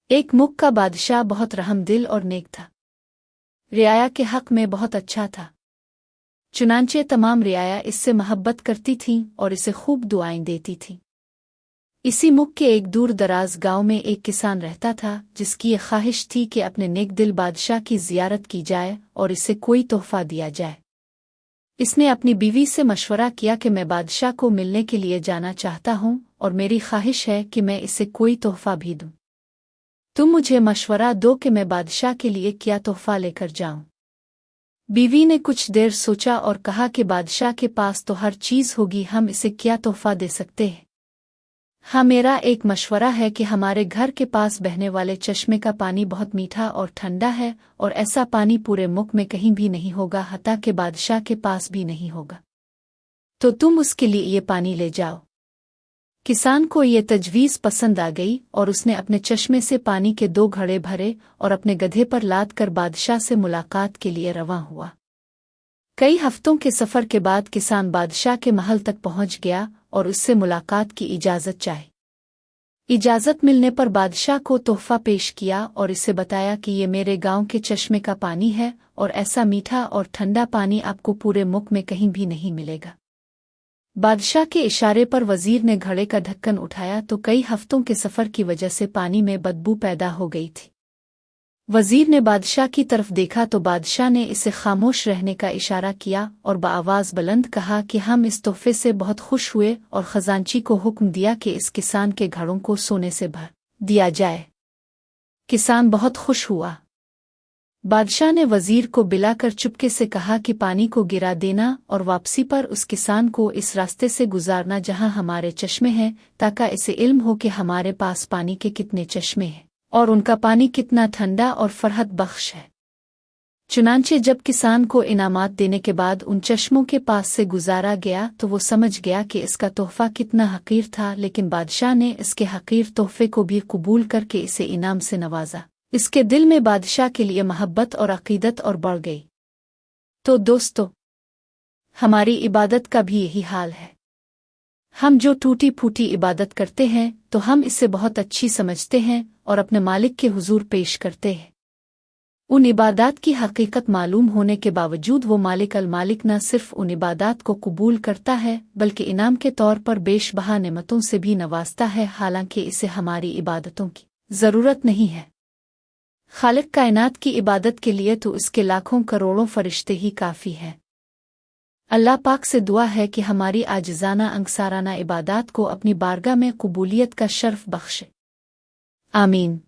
ایک मुल्क का बादशाह बहुत रहमदिल और नेक था। रियाया के हक में बहुत अच्छा था। चुनांचे तमाम रियाया इससे मोहब्बत करती थीं और इसे खूब दुआएं देती थीं। इसी मुल्क के एक दूर दराज गांव में एक किसान रहता था जिसकी ये ख्वाहिश थी कि अपने नेक दिल बादशाह की जियारत की जाए और इसे कोई तोहफा दिया जाए। इसने अपनी बीवी से मशवरा किया कि मैं बादशाह को मिलने के लिए जाना चाहता हूँ और मेरी ख्वाहिश है कि मैं इसे कोई तोहफा भी दूँ। तुम मुझे मशवरा दो कि मैं बादशाह के लिए क्या तोहफा लेकर जाऊं। बीवी ने कुछ देर सोचा और कहा कि बादशाह के पास तो हर चीज होगी, हम इसे क्या तोहफा दे सकते हैं। हाँ, मेरा एक मशवरा है कि हमारे घर के पास बहने वाले चश्मे का पानी बहुत मीठा और ठंडा है और ऐसा पानी पूरे मुल्क में कहीं भी नहीं होगा, हत्ता के बादशाह के पास भी नहीं होगा। तो तुम उसके लिए ये पानी ले जाओ। किसान को ये तजवीज़ पसंद आ गई और उसने अपने चश्मे से पानी के 2 घड़े भरे और अपने गधे पर लाद कर बादशाह से मुलाकात के लिए रवां हुआ। कई हफ्तों के सफ़र के बाद किसान बादशाह के महल तक पहुंच गया और उससे मुलाकात की इजाज़त चाही। इजाज़त मिलने पर बादशाह को तोहफा पेश किया और इसे बताया कि ये मेरे गांव के चश्मे का पानी है और ऐसा मीठा और ठंडा पानी आपको पूरे मुल्क में कहीं भी नहीं मिलेगा। बादशाह के इशारे पर वजीर ने घड़े का ढक्कन उठाया तो कई हफ्तों के सफ़र की वजह से पानी में बदबू पैदा हो गई थी। वजीर ने बादशाह की तरफ देखा तो बादशाह ने इसे खामोश रहने का इशारा किया और बआवाज़ बुलंद कहा कि हम इस तोहफे से बहुत खुश हुए और खजांची को हुक्म दिया कि इस किसान के घड़ों को सोने से भर दिया जाए। किसान बहुत खुश हुआ। बादशाह ने वजीर को बिलाकर चुपके से कहा कि पानी को गिरा देना और वापसी पर उस किसान को इस रास्ते से गुजारना जहां हमारे चश्मे हैं, ताकि इसे इल्म हो कि हमारे पास पानी के कितने चश्मे हैं और उनका पानी कितना ठंडा और फरहत बख्श है। चुनांचे जब किसान को इनामात देने के बाद उन चश्मों के पास से गुजारा गया तो वो समझ गया कि इसका तोहफा कितना हकीर था, लेकिन बादशाह ने इसके हकीर तोहफे को भी कबूल करके इसे इनाम से नवाजा। इसके दिल में बादशाह के लिए मोहब्बत और अकीदत और बढ़ गई। तो दोस्तों, हमारी इबादत का भी यही हाल है। हम जो टूटी फूटी इबादत करते हैं तो हम इसे बहुत अच्छी समझते हैं और अपने मालिक के हुजूर पेश करते हैं। उन इबादत की हकीकत मालूम होने के बावजूद वो मालिक अल मालिक न सिर्फ उन इबादत को कबूल करता है बल्कि इनाम के तौर पर बेशबहा नेमतों से भी नवाजता है, हालांकि इसे हमारी इबादतों की ज़रूरत नहीं है। खालिक कायनात की इबादत के लिए तो उसके लाखों करोड़ों फरिश्ते ही काफ़ी हैं। अल्लाह पाक से दुआ है कि हमारी आजिज़ाना अंगसाराना इबादत को अपनी बारगाह में कबूलियत का शर्फ बख्शे। आमीन।